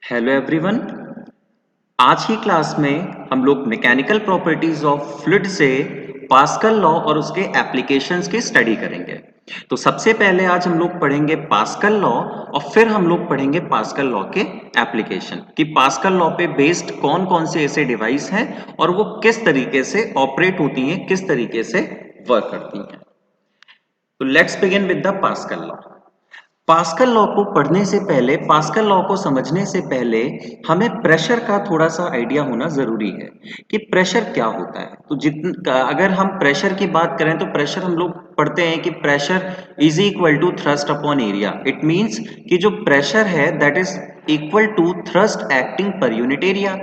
Hello everyone. आज की class में हम लोग मैकेनिकल प्रॉपर्टीज ऑफ फ्लूइड से पास्कल लॉ और उसके एप्लीकेशंस की स्टडी करेंगे। तो सबसे पहले आज हम लोग पढ़ेंगे पास्कल लॉ और फिर हम लोग पढ़ेंगे पास्कल लॉ के एप्लीकेशन कि पास्कल लॉ पे बेस्ड कौन कौन से ऐसे डिवाइस हैं और वो किस तरीके से ऑपरेट होती हैं, किस तरीके से वर्क करती हैं। तो let's begin with the pascal law. Pascal law को पढ़ने से पहले, पास्कल लॉ को समझने से पहले हमें प्रेशर का थोड़ा सा आइडिया होना जरूरी है कि प्रेशर क्या होता है। तो अगर हम प्रेशर की बात करें तो प्रेशर हम लोग पढ़ते हैं कि pressure is equal to thrust upon area. It means कि जो प्रेशर है that is equal to thrust acting per unit area.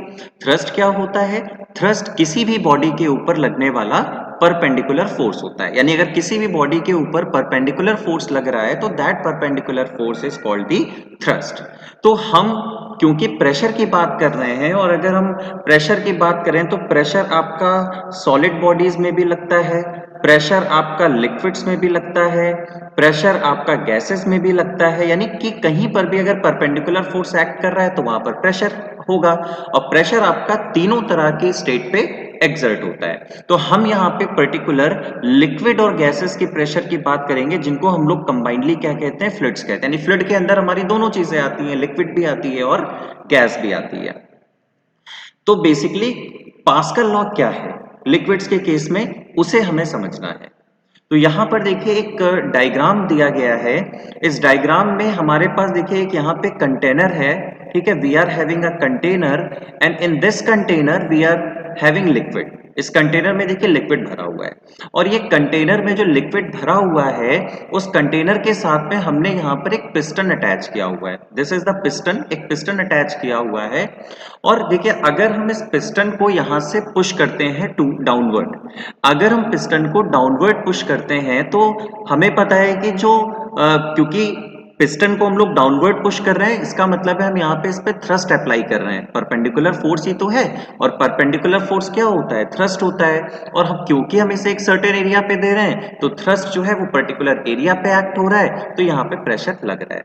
Thrust क्या होता है? थ्रस्ट किसी भी बॉडी के ऊपर लगने वाला परपेंडिकुलर फोर्स होता है, यानी अगर किसी भी बॉडी के ऊपर परपेंडिकुलर फोर्स लग रहा है तो that perpendicular force is called the thrust. तो हम क्योंकि प्रेशर की बात कर रहे हैं और अगर हम प्रेशर की बात करें तो प्रेशर आपका सॉलिड बॉडीज में भी लगता है, प्रेशर आपका लिक्विड्स में भी लगता है, प्रेशर आपका गैसेस में भी लगता है, यानी कि कहीं पर भी अगर परपेंडिकुलर फोर्स एक्ट कर रहा है तो वहां पर प्रेशर होगा। और प्रेशर आपका तीनों तरह की स्टेट पे एक्सर्ट होता है। तो हम यहाँ पे पर्टिकुलर लिक्विड और गैसेस की प्रेशर की बात करेंगे जिनको हम लोग कंबाइंडली क्या कहते हैं? फ्लूइड्स कहते हैं। यानी फ्लूइड के अंदर हमारी दोनों चीजें आती हैं, लिक्विड भी आती है और गैस भी आती है। तो बेसिकली पास्कल लॉ क्या है लिक्विड्स के केस में, उसे हमें समझना है। तो यहां पर देखिए एक डायग्राम दिया गया है। इस डायग्राम में हमारे पास देखिए एक यहाँ पे कंटेनर है, ठीक है। We are having a container and in this container we are having liquid. इस कंटेनर में देखिए लिक्विड भरा हुआ है और ये कंटेनर में जो लिक्विड भरा हुआ है उस कंटेनर के साथ में हमने यहाँ पर एक पिस्टन अटैच किया हुआ है। दिस इज द पिस्टन, एक पिस्टन अटैच किया हुआ है। और देखिए अगर हम इस पिस्टन को यहां से पुश करते हैं टू डाउनवर्ड, अगर हम पिस्टन को डाउनवर्ड पुश करते हैं तो हमें पता है कि क्योंकि पिस्टन को हम लोग डाउनवर्ड पुश कर रहे हैं, इसका मतलब है हम यहाँ पे इस पे थ्रस्ट अप्लाई कर रहे हैं। परपेंडिकुलर फोर्स ही तो है और परपेंडिकुलर फोर्स क्या होता है? थ्रस्ट होता है। और हम क्योंकि हम इसे एक सर्टेन एरिया पे दे रहे हैं तो थ्रस्ट जो है वो पर्टिकुलर एरिया पे एक्ट हो रहा है, तो यहाँ पे प्रेशर लग रहा है।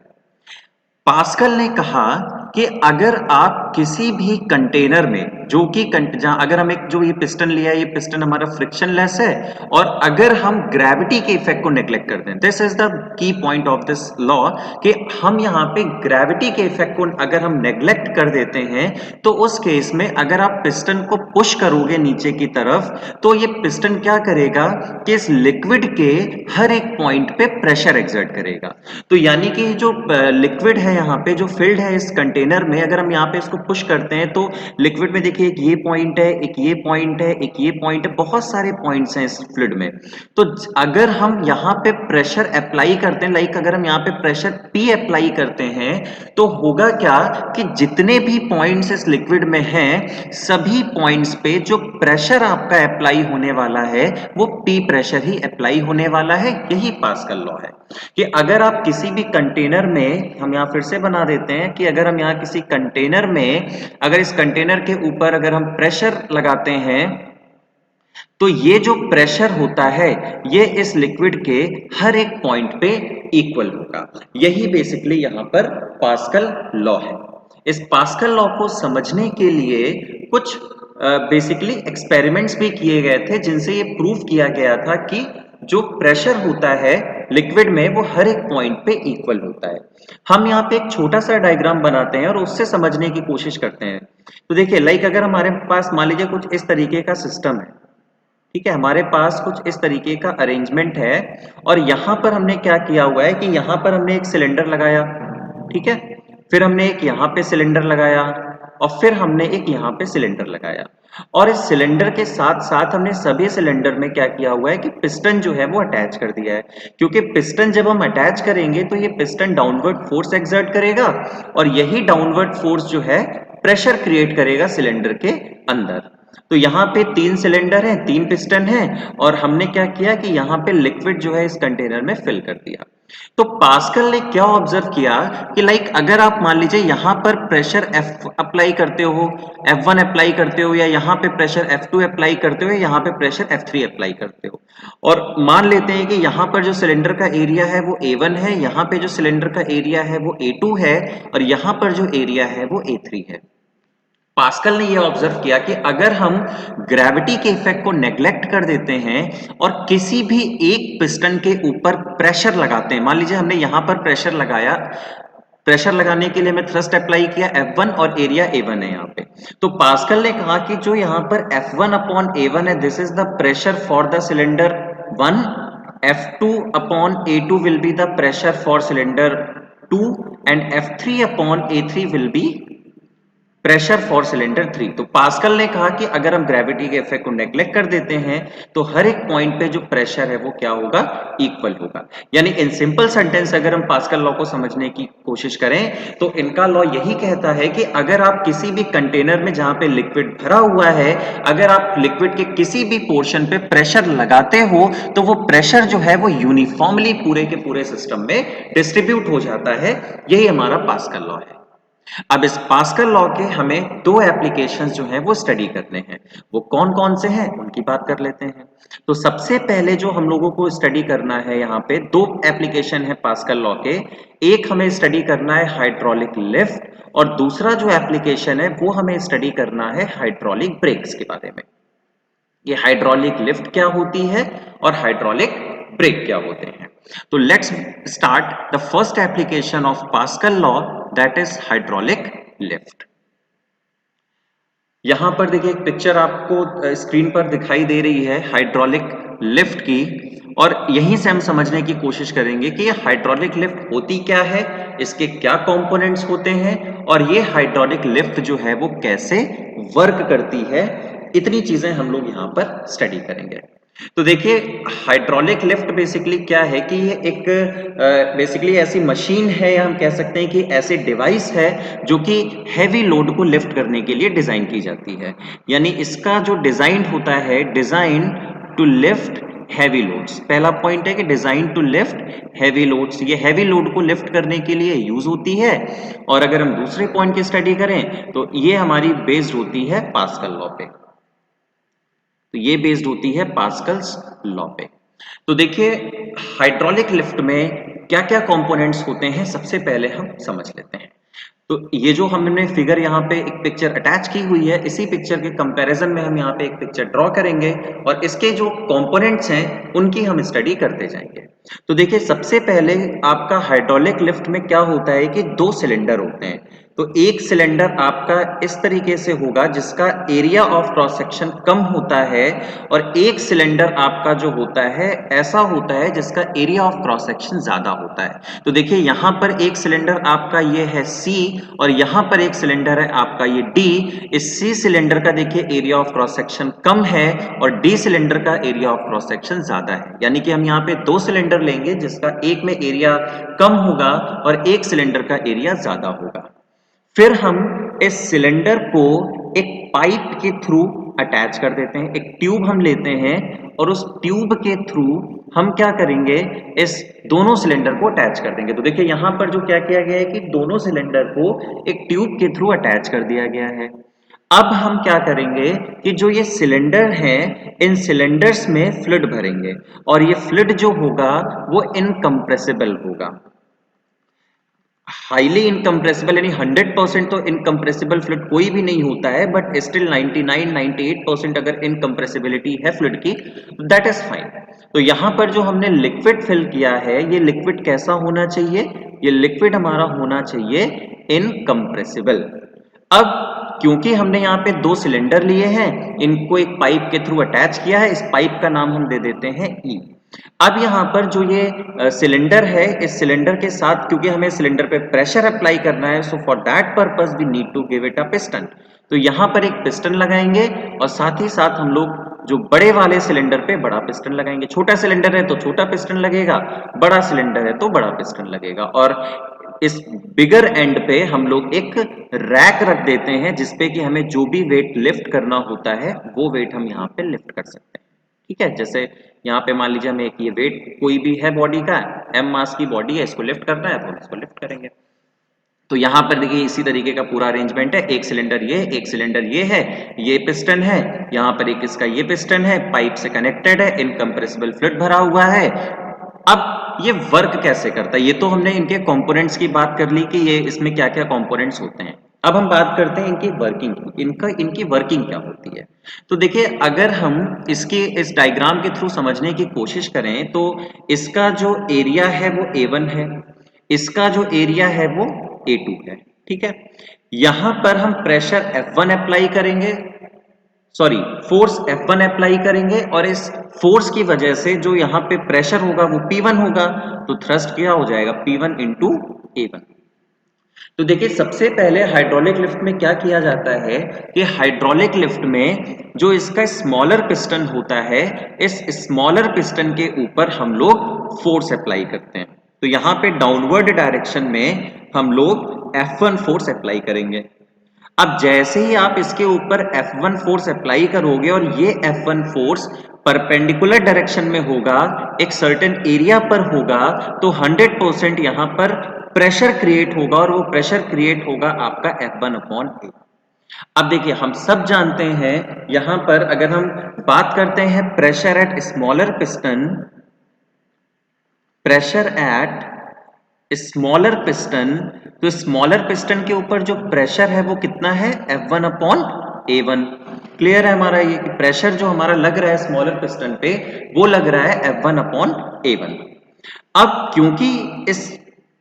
पास्कल ने कहा कि अगर आप किसी भी कंटेनर में जो कि जहां अगर हम एक जो ये पिस्टन लिया है, ये पिस्टन हमारा फ्रिक्शनलेस है और अगर हम ग्रेविटी के इफेक्ट को नेग्लेक्ट कर दें, this is the key point of this law कि हम यहाँ पे ग्रेविटी के इफेक्ट को अगर हम नेग्लेक्ट कर देते हैं तो उस केस में अगर आप पिस्टन को पुश करोगे नीचे की तरफ तो ये पिस्टन क्या करेगा कि इस लिक्विड के हर एक पॉइंट पे प्रेशर एक्सर्ट करेगा। तो यानी कि जो लिक्विड है यहाँ पे जो फिल्ड है इस कंटेनर में, अगर हम यहाँ पे इसको पुश करते हैं तो लिक्विड में देखिए एक ये पॉइंट है, एक ये पॉइंट है, एक ये पॉइंट है, बहुत सारे पॉइंट्स हैं इस फ्लूइड में। तो अगर हम यहाँ पे प्रेशर अप्लाई करते हैं, लाइक अगर हम यहाँ पे प्रेशर P अप्लाई करते हैं तो होगा क्या कि जितने भी पॉइंट्स इस लिक्विड में हैं सभी पॉइंट्स पे जो प्रेशर आपका अप्लाई होने वाला है वो P प्रेशर ही अप्लाई होने वाला है। यही पास्कल लॉ है कि अगर आप किसी भी कंटेनर में, हम यहां फिर से बना देते हैं कि अगर हम यहां किसी कंटेनर में अगर इस कंटेनर के ऊपर अगर हम प्रेशर लगाते हैं तो ये जो प्रेशर होता है ये इस लिक्विड के हर एक पॉइंट पे इक्वल होगा। यही बेसिकली यहां पर पास्कल लॉ है। इस पास्कल लॉ को समझने के लिए कुछ बेसिकली एक्सपेरिमेंट्स भी किए गए थे जिनसे ये प्रूव किया गया था कि जो प्रेशर होता है लिक्विड में वो हर एक पॉइंट पे इक्वल होता है। हम यहाँ पे एक छोटा सा डायग्राम बनाते हैं और उससे समझने की कोशिश करते हैं। तो देखिए लाइक अगर हमारे पास मान लीजिए कुछ इस तरीके का सिस्टम है, ठीक है, हमारे पास कुछ इस तरीके का अरेंजमेंट है और यहां पर हमने क्या किया हुआ है कि यहां पर हमने एक सिलेंडर लगाया, ठीक है, फिर हमने एक यहां पे सिलेंडर लगाया और फिर हमने एक यहां पे सिलेंडर लगाया। और इस सिलेंडर के साथ साथ हमने सभी सिलेंडर में क्या किया हुआ है कि पिस्टन जो है वो अटैच कर दिया है, क्योंकि पिस्टन जब हम अटैच करेंगे तो ये पिस्टन डाउनवर्ड फोर्स एक्सर्ट करेगा और यही डाउनवर्ड फोर्स जो है प्रेशर क्रिएट करेगा सिलेंडर के अंदर। तो यहाँ पे 3 सिलेंडर हैं, 3 पिस्टन हैं और हमने क्या किया कि यहाँ पे लिक्विड जो है इस कंटेनर में फिल कर दिया। तो पास्कल ने क्या ऑब्जर्व किया कि लाइक अगर आप मान लीजिए यहां पर प्रेशर F अप्लाई करते हो, F1 अप्लाई करते हो, या यहां पे प्रेशर F2 अप्लाई करते हो, या यहां पे प्रेशर F3 अप्लाई करते हो, और मान लेते हैं कि यहां पर जो सिलेंडर का एरिया है वो A1 है, यहां पे जो सिलेंडर का एरिया है वो A2 है, और यहां पर जो एरिया है वो A3 है। पास्कल ने ये ऑब्जर्व किया कि अगर हम ग्रेविटी के इफेक्ट को नेग्लेक्ट कर देते हैं और किसी भी एक पिस्टन के ऊपर प्रेशर लगाते हैं, मान लीजिए हमने यहां पर प्रेशर लगाया, प्रेशर लगाने के लिए हमें थ्रस्ट अप्लाई किया F1 और एरिया A1 है यहां पे, तो पास्कल ने कहा कि जो यहां पर F1 अपॉन A1 है, this is the pressure for the cylinder 1, F2 upon A2 will be the pressure for cylinder 2, and F3 upon A3 will be pressure for cylinder 3। तो पास्कल ने कहा कि अगर हम ग्रेविटी के इफेक्ट को neglect कर देते हैं तो हर एक पॉइंट पे जो प्रेशर है वो क्या होगा, इक्वल होगा। यानी इन सिंपल सेंटेंस अगर हम पास्कल लॉ को समझने की कोशिश करें तो इनका लॉ यही कहता है कि अगर आप किसी भी कंटेनर में जहां पे लिक्विड भरा हुआ है, अगर आप लिक्विड के किसी भी पोर्शन पे प्रेशर लगाते हो तो वो प्रेशर जो है वो यूनिफॉर्मली पूरे के पूरे सिस्टम में डिस्ट्रीब्यूट हो जाता है। यही हमारा पास्कल लॉ है। अब इस पास्कल लॉ के हमें दो एप्लीकेशंस जो हैं वो स्टडी करने हैं। वो कौन कौन से हैं उनकी बात कर लेते हैं। तो सबसे पहले जो हम लोगों को स्टडी करना है, यहाँ पे दो एप्लीकेशन है पास्कल लॉ के। एक हमें स्टडी करना है हाइड्रोलिक लिफ्ट, और दूसरा जो एप्लीकेशन है वो हमें स्टडी करना है हाइड्रोलिक ब्रेक्स के बारे में। ये हाइड्रोलिक लिफ्ट क्या होती है और हाइड्रोलिक ब्रेक क्या होते हैं। तो let's start the first application of pascal law, that is hydraulic lift. यहां पर देखिए एक पिक्चर आपको स्क्रीन पर दिखाई दे रही है हाइड्रोलिक लिफ्ट की, और यहीं से हम समझने की कोशिश करेंगे कि ये हाइड्रोलिक लिफ्ट होती क्या है, इसके क्या कंपोनेंट्स होते हैं, और ये हाइड्रोलिक लिफ्ट जो है वो कैसे वर्क करती है। इतनी चीजें हम लोग यहाँ पर स्टडी करेंगे। तो देखिए हाइड्रोलिक लिफ्ट बेसिकली क्या है कि ये एक बेसिकली ऐसी मशीन है, या हम कह सकते हैं कि ऐसे डिवाइस है जो कि हैवी लोड को लिफ्ट करने के लिए डिजाइन की जाती है। यानी इसका जो डिजाइन होता है, design to lift heavy loads. पहला पॉइंट है कि design to lift heavy loads, ये हैवी लोड को लिफ्ट करने के लिए यूज होती है। और अगर हम दूसरे पॉइंट की स्टडी करें तो ये हमारी बेस्ड होती है पास्कल लॉ पे। तो ये बेस्ड होती है पास्कल्स लॉ पे। तो देखिए हाइड्रोलिक लिफ्ट में क्या क्या कंपोनेंट्स होते हैं, सबसे पहले हम समझ लेते हैं। तो ये जो हमने फिगर यहाँ पे एक पिक्चर अटैच की हुई है, इसी पिक्चर के कंपैरिजन में हम यहाँ पे एक पिक्चर ड्रॉ करेंगे और इसके जो कंपोनेंट्स हैं उनकी हम स्टडी करते जाएंगे। तो देखिए सबसे पहले आपका हाइड्रोलिक लिफ्ट में क्या होता है कि दो सिलेंडर होते हैं। तो एक सिलेंडर आपका इस तरीके से होगा जिसका एरिया ऑफ क्रॉस सेक्शन कम होता है, और एक सिलेंडर आपका जो होता है ऐसा होता है जिसका एरिया ऑफ क्रॉस सेक्शन ज्यादा होता है। तो देखिए यहां पर एक सिलेंडर आपका ये है C, और यहां पर एक सिलेंडर है आपका ये D। इस C सिलेंडर का देखिए एरिया ऑफ क्रॉस सेक्शन कम है और D सिलेंडर का एरिया ऑफ क्रॉस सेक्शन ज्यादा है। यानी कि हम यहाँ पे दो सिलेंडर लेंगे जिसका एक में एरिया कम होगा और एक सिलेंडर का एरिया ज्यादा होगा। फिर हम इस सिलेंडर को एक पाइप के थ्रू अटैच कर देते हैं, एक ट्यूब हम लेते हैं और उस ट्यूब के थ्रू हम क्या करेंगे, इस दोनों सिलेंडर को अटैच कर देंगे। तो देखिए यहां पर जो क्या किया गया है कि दोनों सिलेंडर को एक ट्यूब के थ्रू अटैच कर दिया गया है। अब हम क्या करेंगे कि जो ये सिलेंडर हैं, इन सिलेंडर्स में फ्लूइड भरेंगे, और ये फ्लूइड जो होगा वो इनकम्प्रेसिबल होगा। हाईली इनकम्प्रेसिबल यानी 100% तो इनकम्प्रेसिबल फ्लूइड कोई भी नहीं होता है, बट स्टिल 99-98% अगर इनकम्प्रेसिबिलिटी है फ्लूइड की, दैट इज फाइन। तो यहां पर जो हमने लिक्विड फिल किया है, ये लिक्विड कैसा होना चाहिए, ये लिक्विड हमारा होना चाहिए इनकम्प्रेसिबल। अब क्योंकि हमने यहाँ पे दो सिलेंडर लिए हैं, इनको एक पाइप के थ्रू अटैच किया है, इस पाइप का नाम हम दे देते हैं ई। अब यहाँ पर जो ये सिलेंडर है, इस सिलेंडर के साथ क्योंकि हमें सिलेंडर पे प्रेशर अप्लाई करना है, so for that purpose we need to give it a piston. तो यहाँ पर एक पिस्टन लगाएंगे और साथ ही साथ हम लोग जो बड़े वाले सिलेंडर पे बड़ा पिस्टन लगाएंगे। छोटा सिलेंडर है तो छोटा पिस्टन लगेगा, बड़ा सिलेंडर है तो बड़ा पिस्टन लगेगा। और इस बिगर एंड पे हम लोग एक रैक रख देते हैं जिसपे कि हमें जो भी वेट लिफ्ट करना होता है वो वेट हम यहाँ पे लिफ्ट कर सकते हैं। ठीक है, जैसे यहाँ पे मान लीजिए हमें एक ये वेट कोई भी है बॉडी का, m मास की बॉडी है, इसको लिफ्ट करना है तो हम इसको लिफ्ट करेंगे। तो यहाँ पर देखिए इसी तरीके का पूरा अरेंजमेंट है, एक सिलेंडर ये है, ये पिस्टन है, यहाँ पर एक इसका ये पिस्टन है, पाइप से कनेक्टेड है, इनकम्प्रेसिबल फ्लूइड भरा हुआ है। अब ये वर्क कैसे करता है, ये तो हमने इनके कंपोनेंट्स की बात कर ली कि ये इसमें क्या क्या कंपोनेंट्स होते हैं। अब हम बात करते हैं इनकी वर्किंग की, इनकी वर्किंग क्या होती है। तो देखिए अगर हम इसके इस डायग्राम के थ्रू समझने की कोशिश करें तो इसका जो एरिया है वो A1 है, इसका जो एरिया है वो A2 है। ठीक है, यहां पर हम प्रेशर F1 अप्लाई करेंगे, सॉरी फोर्स F1 अप्लाई करेंगे, और इस फोर्स की वजह से जो यहाँ पे प्रेशर होगा वो P1 होगा, तो थ्रस्ट क्या हो जाएगा P1 इंटू A1। तो देखिए सबसे पहले हाइड्रोलिक लिफ्ट में क्या किया जाता है कि हाइड्रोलिक लिफ्ट में जो इसका स्मॉलर पिस्टन होता है, इस स्मॉलर पिस्टन के ऊपर हम लोग फोर्स अप्लाई करते हैं। तो यहाँ पे डाउनवर्ड डायरेक्शन में हम लोग F1 फोर्स अप्लाई करेंगे। अब जैसे ही आप इसके ऊपर F1 फोर्स अप्लाई करोगे और ये F1 फोर्स परपेंडिकुलर डायरेक्शन में होगा, एक सर्टेन एरिया पर होगा, तो 100% यहां पर प्रेशर क्रिएट होगा, और वो प्रेशर क्रिएट होगा आपका F1 अपॉन A। अब देखिए हम सब जानते हैं यहां पर अगर हम बात करते हैं pressure at smaller piston, pressure at smaller piston, तो स्मॉलर पिस्टन के ऊपर जो प्रेशर है वो कितना है F1 अपॉन A1। क्लियर है हमारा ये कि प्रेशर जो हमारा लग रहा है स्मॉलर पिस्टन पे वो लग रहा है F1 अपॉन A1। अब क्योंकि इस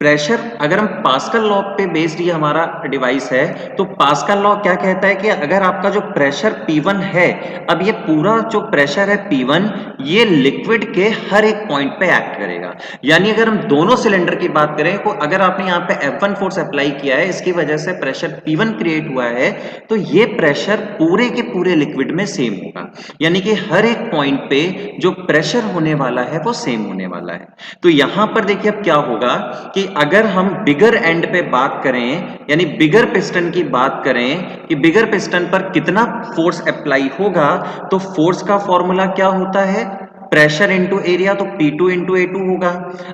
प्रेशर, अगर हम पास्कल लॉ पे बेस्ड ये हमारा डिवाइस है, तो पास्कल लॉ क्या कहता है कि अगर आपका जो प्रेशर P1 है, अब ये पूरा जो प्रेशर है P1 ये लिक्विड के हर एक पॉइंट पे एक्ट करेगा। यानी अगर हम दोनों सिलेंडर की बात करें तो अगर आपने यहाँ पे F1 फोर्स अप्लाई किया है, इसकी वजह से प्रेशर P1 क्रिएट हुआ है, तो ये प्रेशर पूरे के पूरे लिक्विड में सेम होगा। यानी कि हर एक पॉइंट पे जो प्रेशर होने वाला है वो सेम होने वाला है। तो यहां पर देखिए अब क्या होगा कि अगर हम बिगर एंड पे बात करें, यानी बिगर पिस्टन की बात करें कि बिगर पिस्टन पर कितना फोर्स अप्लाई होगा, तो फोर्स का फॉर्मूला क्या होता है प्रेशर इंटू एरिया, तो P2 इंटू A2 होगा।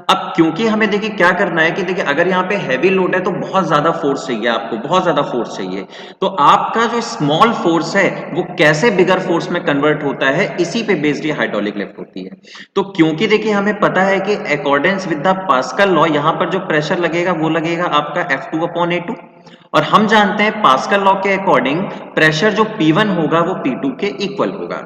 अब क्योंकि हमें देखिए क्या करना है कि देखिए अगर यहाँ पे हैवी लोड है तो बहुत ज्यादा फोर्स चाहिए, आपको बहुत ज्यादा फोर्स चाहिए, तो आपका जो स्मॉल फोर्स है वो कैसे बिगर फोर्स में कन्वर्ट होता है, इसी पे बेस्ड ये हाइड्रोलिक लिफ्ट होती है। तो क्योंकि देखिए हमें पता है कि accordance with the pascal law यहाँ पर जो प्रेशर लगेगा वो लगेगा आपका F2 अपॉन A2, और हम जानते हैं पास्कल लॉ के अकॉर्डिंग प्रेशर जो P1 होगा वो P2 के इक्वल होगा।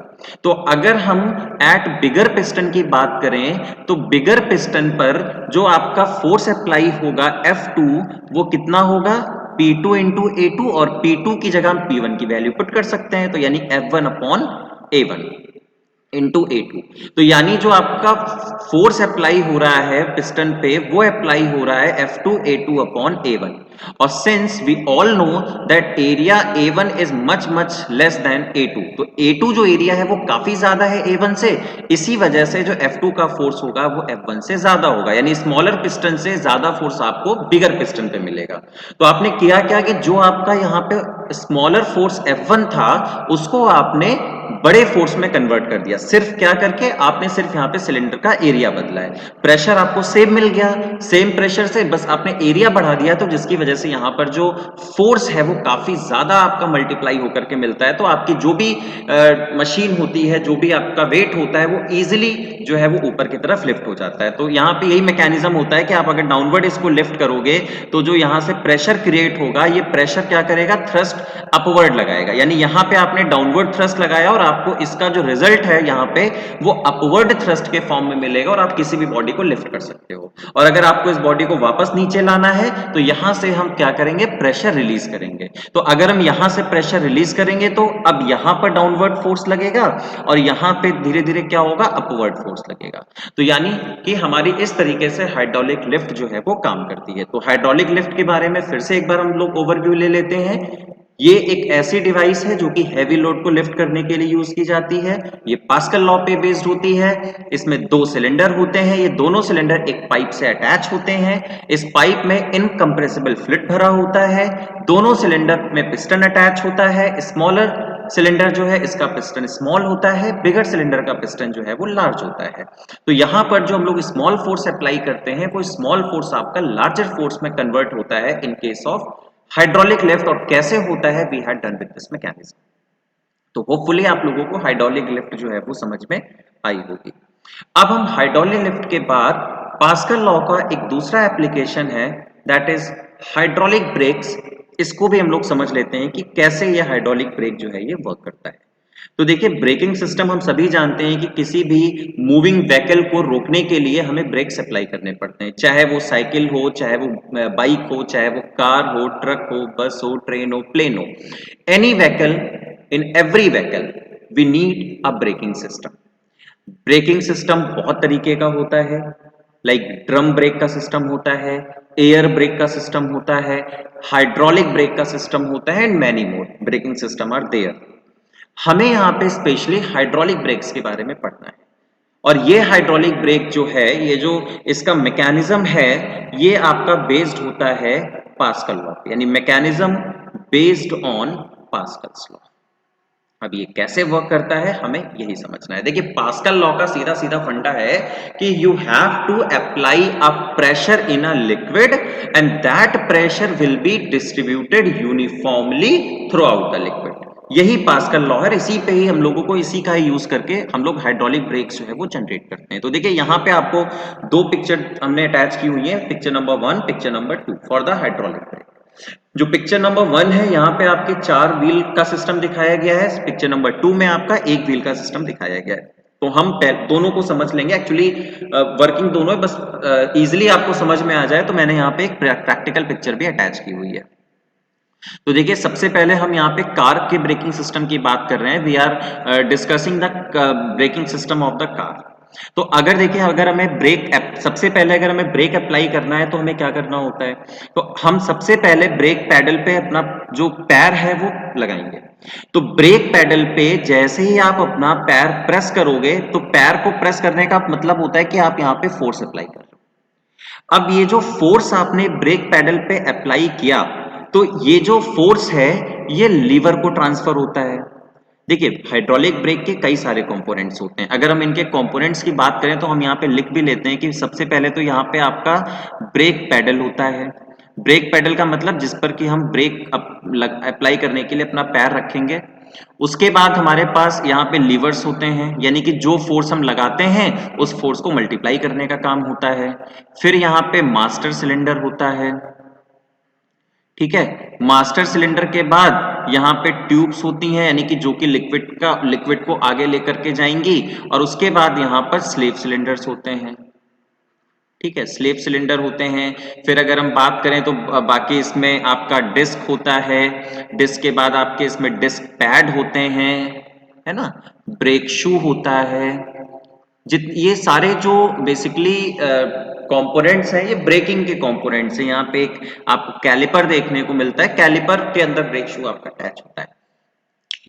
तो अगर हम एट बिगर पिस्टन की बात करें तो बिगर पिस्टन पर जो आपका फोर्स अप्लाई होगा F2 वो कितना होगा P2 इंटू A2, और P2 की जगह हम P1 की वैल्यू पुट कर सकते हैं, तो यानी F1 upon A1 into A2। तो यानी जो आपका फोर्स अप्लाई हो रहा है पिस्टन पे वो अप्लाई हो रहा है F2 A2 अपॉन A1, और since we all know that area A1 is much much less than A2, तो A2 जो एरिया है वो काफी ज्यादा है A1 से, इसी वजह से जो F2 का फोर्स होगा वो F1 से ज्यादा होगा, यानी स्मॉलर पिस्टन से ज्यादा फोर्स आपको बिगर पिस्टन पे मिलेगा। तो आपने किया क्या कि जो आपका यहाँ पे स्मॉलर फोर्स F1 था उसको आपने बड़े फोर्स में कन्वर्ट कर दिया, सिर्फ क्या करके आपने सिर्फ यहाँ पे सिलेंडर का एरिया बदला है, प्रेशर आपको सेम मिल गया, सेम प्रेशर से बस आपने एरिया बढ़ा दिया, तो जिसकी वजह से यहाँ पर जो फोर्स है वो काफी ज्यादा आपका मल्टीप्लाई होकर के मिलता है। तो आपकी जो भी मशीन होती है, जो भी आपका वेट होता है वो इजिली जो है वो ऊपर की तरफ लिफ्ट हो जाता है। तो यहाँ पे यही मैकेनिज्म होता है कि आप अगर डाउनवर्ड इसको लिफ्ट करोगे तो जो यहाँ से प्रेशर क्रिएट होगा, ये प्रेशर क्या करेगा थ्रस्ट अपवर्ड लगाएगा, यानी यहाँ पे आपने डाउनवर्ड थ्रस्ट लगाया और आपको इसका जो रिजल्ट है यहाँ पे वो अपवर्ड थ्रस्ट के फॉर्म में मिलेगा, और आप किसी भी बॉडी को लिफ्ट कर सकते हो। और अगर आपको इस बॉडी को वापस नीचे लाना है तो यहां से हम क्या करेंगे प्रेशर रिलीज करेंगे। तो अगर हम यहां से प्रेशर रिलीज करेंगे तो अब यहां पर डाउनवर्ड फोर्स लगेगा, और यहां पे धीरे धीरे क्या होगा अपवर्ड फोर्स लगेगा। तो यानी कि हमारी इस तरीके से हाइड्रोलिक लिफ्ट जो है वो काम करती है। तो हाइड्रोलिक लिफ्ट के बारे में फिर से एक बार हम लोग ओवरव्यू ले लेते हैं। ये एक ऐसी डिवाइस है जो कि हैवी लोड को लिफ्ट करने के लिए यूज की जाती है। ये पास्कल लॉ पे बेस्ड होती है। इसमें दो सिलेंडर होते हैं, ये दोनों सिलेंडर एक पाइप से अटैच होते हैं। इस पाइप में इनकम्प्रेसिबल फ्लूइड भरा होता है। दोनों सिलेंडर में पिस्टन अटैच होता है। स्मॉलर सिलेंडर जो है इसका पिस्टन स्मॉल होता है, बिगर सिलेंडर का पिस्टन जो है वो लार्ज होता है। तो यहाँ पर जो हम लोग स्मॉल फोर्स अप्लाई करते हैं वो स्मॉल फोर्स आपका लार्जर फोर्स में कन्वर्ट होता है in case of hydraulic lift. और कैसे होता है, we had done with this mechanism. तो होपफुली आप लोगों को हाइड्रोलिक लिफ्ट जो है वो समझ में आई होगी। अब हम हाइड्रोलिक लिफ्ट के बाद पास्कल लॉ का एक दूसरा एप्लीकेशन है, दैट इज हाइड्रोलिक ब्रेक्स। इसको भी हम लोग समझ लेते हैं कि कैसे ये हाइड्रोलिक ब्रेक जो है ये वर्क करता है। तो देखिए, ब्रेकिंग सिस्टम हम सभी जानते हैं कि किसी भी मूविंग व्हीकल को रोकने के लिए हमें ब्रेक्स अप्लाई करने पड़ते हैं, चाहे वो साइकिल हो, चाहे वो बाइक हो, चाहे वो कार हो, ट्रक हो, बस हो, ट्रेन हो, प्लेन हो, any vehicle, in every vehicle we need a braking system. Braking system बहुत तरीके का होता है, लाइक ड्रम ब्रेक का सिस्टम होता है, एयर ब्रेक का सिस्टम होता है, हाइड्रोलिक ब्रेक का सिस्टम होता है, and many more braking system are there. हमें यहाँ पे स्पेशली हाइड्रोलिक ब्रेक्स के बारे में पढ़ना है। और ये हाइड्रोलिक ब्रेक जो है, ये जो इसका मैकेनिज्म है, ये आपका बेस्ड होता है पास्कल लॉ, यानी mechanism based on Pascal's law. अब ये कैसे वर्क करता है हमें यही समझना है। देखिए, पास्कल लॉ का सीधा सीधा फंडा है कि you have to apply a pressure in a liquid and that pressure will be distributed uniformly throughout the liquid. यही पास्कल लॉ है, इसी पे ही हम लोगों को इसी का यूज करके हम लोग हाइड्रोलिक ब्रेक्स जो है वो जनरेट करते हैं। तो देखिए, यहाँ पे आपको दो पिक्चर हमने अटैच की हुई है, picture number 1, picture number 2 for the hydraulic brake. जो पिक्चर नंबर 1 है, यहाँ पे आपके 4 व्हील का सिस्टम दिखाया गया है, पिक्चर नंबर 2 में आपका 1 व्हील का सिस्टम दिखाया गया है। तो हम दोनों को समझ लेंगे, एक्चुअली वर्किंग दोनों है, बस इजीली आपको समझ में आ जाए तो मैंने यहाँ पे एक प्रैक्टिकल पिक्चर भी अटैच की हुई है। तो देखिए, सबसे पहले हम यहाँ पे कार के ब्रेकिंग सिस्टम की बात कर रहे हैं। We are discussing the braking system of the car. तो अगर देखिए, अगर हमें सबसे पहले अगर हमें ब्रेक अप्लाई करना है तो हमें क्या करना होता है, तो हम सबसे पहले ब्रेक पैडल पे अपना जो पैर है वो लगाएंगे। तो ब्रेक पैडल पे जैसे ही आप अपना पैर प्रेस करोगे, तो पैर को प्रेस करने का मतलब होता है कि आप यहाँ पे फोर्स अप्लाई कर रहे हो। अब ये जो फोर्स आपने ब्रेक पैडल पे अप्लाई किया, तो ये जो फोर्स है ये लीवर को ट्रांसफर होता है। देखिए, हाइड्रोलिक ब्रेक के कई सारे कंपोनेंट्स होते हैं। अगर हम इनके कंपोनेंट्स की बात करें तो हम यहाँ पे लिख भी लेते हैं कि सबसे पहले तो यहाँ पे आपका ब्रेक पैडल होता है। ब्रेक पैडल का मतलब जिस पर कि हम ब्रेक अप्लाई करने के लिए अपना पैर रखेंगे। उसके बाद हमारे पास यहाँ पे लीवर्स होते हैं, यानी कि जो फोर्स हम लगाते हैं उस फोर्स को मल्टीप्लाई करने का काम होता है। फिर यहाँ पे मास्टर सिलेंडर होता है, ठीक है। मास्टर सिलेंडर के बाद यहाँ पे ट्यूब्स होती हैं, यानी कि जो कि लिक्विड को आगे लेकर के जाएंगी। और उसके बाद यहाँ पर स्लेव सिलेंडर्स होते हैं, ठीक है, स्लेव सिलेंडर होते हैं। फिर अगर हम बात करें तो बाकी इसमें आपका डिस्क होता है। डिस्क के बाद आपके इसमें डिस्क पैड होते हैं, है ना, ब्रेक शू होता है। ये सारे जो बेसिकली कंपोनेंट्स हैं, ये ब्रेकिंग के कंपोनेंट्स हैं। यहाँ पे एक आपको कैलिपर देखने को मिलता है, कैलिपर के अंदर ब्रेक शू आपका अटैच होता है।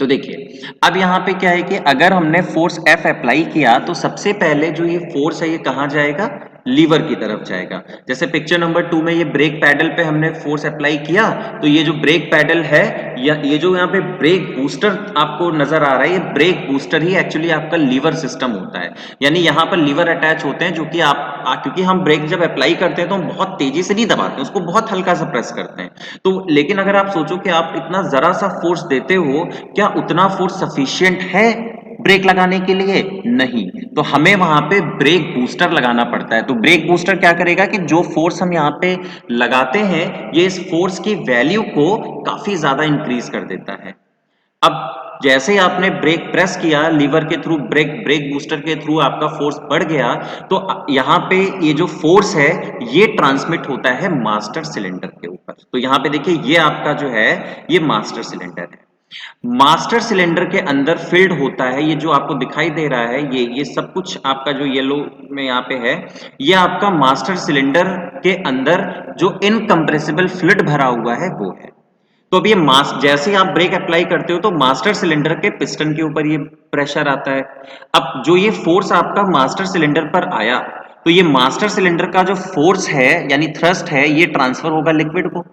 तो देखिए, अब यहाँ पे क्या है कि अगर हमने फोर्स F अप्लाई किया तो सबसे पहले जो ये फोर्स है ये कहाँ जाएगा, लीवर की तरफ जाएगा। जैसे पिक्चर नंबर 2 में ये ब्रेक पैडल पे हमने फोर्स अप्लाई किया, तो ये जो ब्रेक पैडल है या ये जो यहाँ पे ब्रेक बूस्टर आपको नजर आ रहा है, ये ब्रेक बूस्टर ही एक्चुअली आपका लीवर सिस्टम होता है। यानी यहाँ पर लीवर अटैच होते हैं, जो कि क्योंकि हम ब्रेक जब अप्लाई करते हैं तो हम बहुत तेजी से नहीं दबाते, उसको बहुत हल्का सा प्रेस करते हैं। तो लेकिन अगर आप सोचो कि आप इतना जरा सा फोर्स देते हो, क्या उतना फोर्स सफिशिएंट है ब्रेक लगाने के लिए? नहीं। तो हमें वहां पे ब्रेक बूस्टर लगाना पड़ता है। तो ब्रेक बूस्टर क्या करेगा कि जो फोर्स हम यहाँ पे लगाते हैं, ये इस फोर्स की वैल्यू को काफी ज्यादा इंक्रीज कर देता है। अब जैसे ही आपने ब्रेक प्रेस किया लीवर के थ्रू, ब्रेक बूस्टर के थ्रू आपका फोर्स बढ़ गया, तो यहाँ पे ये जो फोर्स है ये ट्रांसमिट होता है मास्टर सिलेंडर के ऊपर। तो यहाँ पे देखिए, ये आपका जो है ये मास्टर सिलेंडर है। मास्टर सिलेंडर के अंदर फिल्ड होता है, ये जो आपको दिखाई दे रहा है, ये सब कुछ आपका जो येलो में यहाँ पे है, ये आपका मास्टर सिलेंडर के अंदर जो इनकंप्रेसिबल फ्लूइड भरा हुआ है वो है। तो अब ये जैसे ही आप ब्रेक अप्लाई करते हो तो मास्टर सिलेंडर के पिस्टन के ऊपर ये प्रेशर आता है। अब जो ये फोर्स आपका मास्टर सिलेंडर पर आया, तो ये मास्टर सिलेंडर का जो फोर्स है यानी थ्रस्ट है, ये ट्रांसफर होगा लिक्विड को,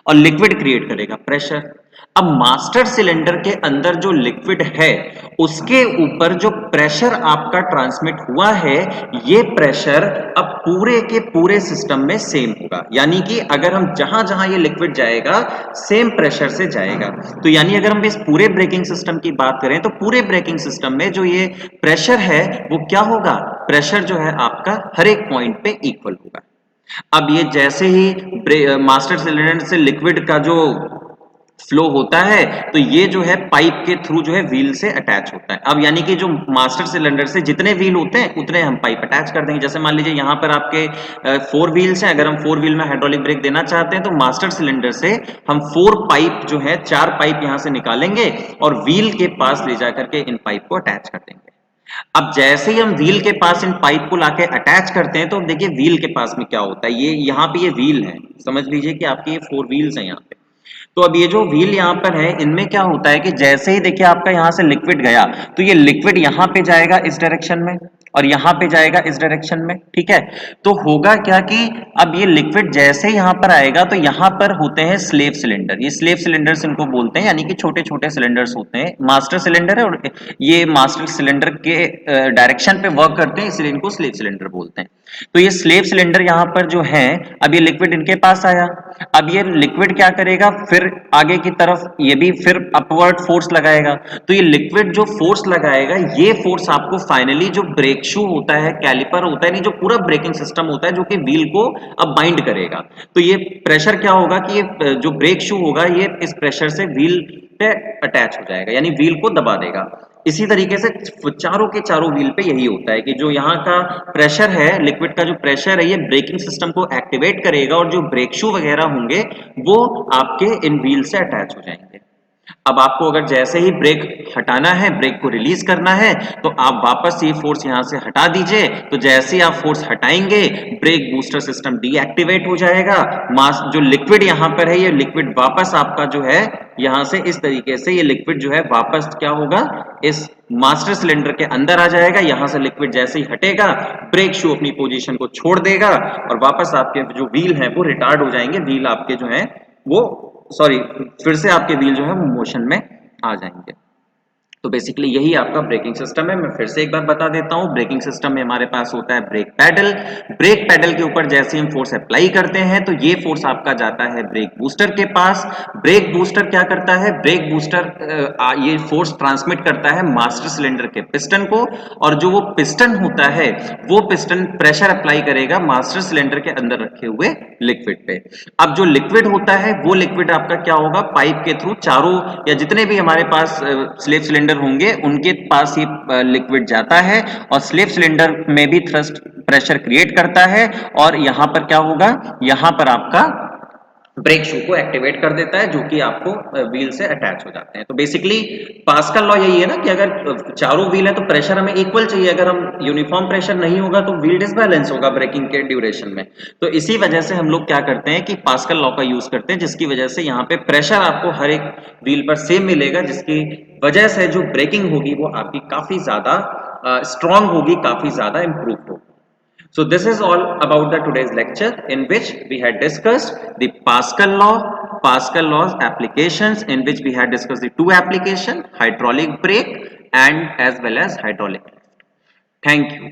और लिक्विड क्रिएट करेगा प्रेशर। अब मास्टर सिलेंडर के अंदर जो लिक्विड है उसके ऊपर जो प्रेशर आपका ट्रांसमिट हुआ है, ये प्रेशर अब पूरे के पूरे सिस्टम में सेम होगा। यानी कि अगर हम जहां जहां ये लिक्विड जाएगा सेम प्रेशर से जाएगा। तो यानी अगर हम इस पूरे ब्रेकिंग सिस्टम की बात करें तो पूरे ब्रेकिंग सिस्टम में जो ये प्रेशर है वो क्या होगा, प्रेशर जो है आपका हर एक पॉइंट पे इक्वल होगा। अब ये जैसे ही मास्टर सिलेंडर से लिक्विड का जो फ्लो होता है तो ये जो है पाइप के थ्रू जो है व्हील से अटैच होता है। अब यानी कि जो मास्टर सिलेंडर से जितने व्हील होते हैं उतने हम पाइप अटैच कर देंगे। जैसे मान लीजिए यहाँ पर आपके 4 व्हील्स हैं, अगर हम 4 व्हील में हाइड्रोलिक ब्रेक देना चाहते हैं तो मास्टर सिलेंडर से हम 4 पाइप जो है 4 पाइप यहाँ से निकालेंगे और व्हील के पास ले जाकर के इन पाइप को अटैच कर देंगे। अब जैसे ही हम व्हील के पास इन पाइप को लाके अटैच करते हैं तो देखिए व्हील के पास में क्या होता है, ये यहाँ पे ये व्हील है, समझ लीजिए कि आपके ये 4 व्हील्स हैं यहाँ पे। तो अब ये जो व्हील यहाँ पर है इनमें क्या होता है कि जैसे ही देखिए आपका यहाँ से लिक्विड गया तो ये लिक्विड यहाँ पे जाएगा इस डायरेक्शन में और यहाँ पे जाएगा इस डायरेक्शन में, ठीक है। तो होगा क्या कि अब ये लिक्विड जैसे ही यहाँ पर आएगा तो यहाँ पर होते हैं स्लेव सिलेंडर, ये स्लेव सिलेंडर्स इनको बोलते हैं, यानी कि छोटे छोटे सिलेंडर्स होते हैं। मास्टर सिलेंडर है और ये मास्टर सिलेंडर के डायरेक्शन पे वर्क करते हैं, इसलिए इनको स्लेव सिलेंडर बोलते हैं। तो ये स्लेव सिलेंडर यहाँ पर जो है, अब ये लिक्विड इनके पास आया, अब ये लिक्विड क्या करेगा, फिर आगे की तरफ ये भी फिर अपवर्ड फोर्स लगाएगा। तो ये लिक्विड जो फोर्स लगाएगा ये फोर्स आपको फाइनली जो ब्रेक शू होता है, कैलिपर होता है, नहीं जो पूरा ब्रेकिंग सिस्टम होता है जो कि व्हील को अब बाइंड करेगा। तो ये प्रेशर क्या होगा कि ये जो ब्रेक शू होगा ये इस प्रेशर से व्हील पे अटैच हो जाएगा, यानी व्हील को दबा देगा। इसी तरीके से चारों के चारों व्हील पे यही होता है कि जो यहाँ का प्रेशर है, लिक्विड का जो प्रेशर है, ये ब्रेकिंग सिस्टम को एक्टिवेट करेगा और जो ब्रेक शू वगैरह होंगे वो आपके इन व्हील से अटैच हो जाएंगे। अब आपको अगर जैसे ही ब्रेक हटाना है, ब्रेक को रिलीज करना है, तो आप वापस ये फोर्स यहां से हटा दीजिए। तो जैसे ही आप फोर्स हटाएंगे ब्रेक बूस्टर सिस्टम डीएक्टिवेट हो जाएगा। मास जो लिक्विड यहां पर है ये लिक्विड वापस आपका जो है यहां से इस तरीके से ये लिक्विड जो है वापस क्या होगा, इस मास्टर सिलेंडर के अंदर आ जाएगा। यहां से लिक्विड जैसे ही हटेगा ब्रेक शू अपनी पोजीशन को छोड़ देगा और वापस आपके जो व्हील है वो रिटार्ड हो जाएंगे, व्हील आपके जो है वो सॉरी फिर से आपके व्हील जो है वो मोशन में आ जाएंगे। तो बेसिकली यही आपका ब्रेकिंग सिस्टम है। मैं फिर से एक बार बता देता हूं, ब्रेकिंग सिस्टम में हमारे पास होता है ब्रेक पैडल। ब्रेक पैडल के ऊपर जैसे हम फोर्स अप्लाई करते हैं तो ये फोर्स आपका जाता है ब्रेक बूस्टर के पास। ब्रेक बूस्टर क्या करता है, ब्रेक बूस्टर ये फोर्स ट्रांसमिट करता है मास्टर सिलेंडर के पिस्टन को, और जो वो पिस्टन होता है वो पिस्टन प्रेशर अप्लाई करेगा मास्टर सिलेंडर के अंदर रखे हुए लिक्विड पे। अब जो लिक्विड होता है वो लिक्विड आपका क्या होगा, पाइप के थ्रू चारों या जितने भी हमारे पास स्लेव सिलेंडर होंगे उनके पास ये लिक्विड जाता है और स्लेव सिलेंडर में भी थ्रस्ट प्रेशर क्रिएट करता है और यहां पर क्या होगा, यहां पर आपका ब्रेक शू को एक्टिवेट कर देता है जो कि आपको व्हील से अटैच हो जाते हैं। तो बेसिकली पास्कल लॉ यही है ना कि अगर चारों व्हील है तो प्रेशर हमें इक्वल चाहिए, अगर हम यूनिफॉर्म प्रेशर नहीं होगा तो व्हील डिसबैलेंस होगा ब्रेकिंग के ड्यूरेशन में। तो इसी वजह से हम लोग क्या करते हैं कि पास्कल लॉ का यूज करते हैं, जिसकी वजह से यहाँ पे प्रेशर आपको हर एक व्हील पर सेम मिलेगा, जिसकी वजह से जो ब्रेकिंग होगी वो आपकी काफी ज्यादा स्ट्रांग होगी, काफी ज्यादा इंप्रूव होगी। So this is all about the today's lecture in which we had discussed the Pascal law, Pascal law's applications, in which we had discussed the two application, hydraulic brake and as well as hydraulic lift. Thank you.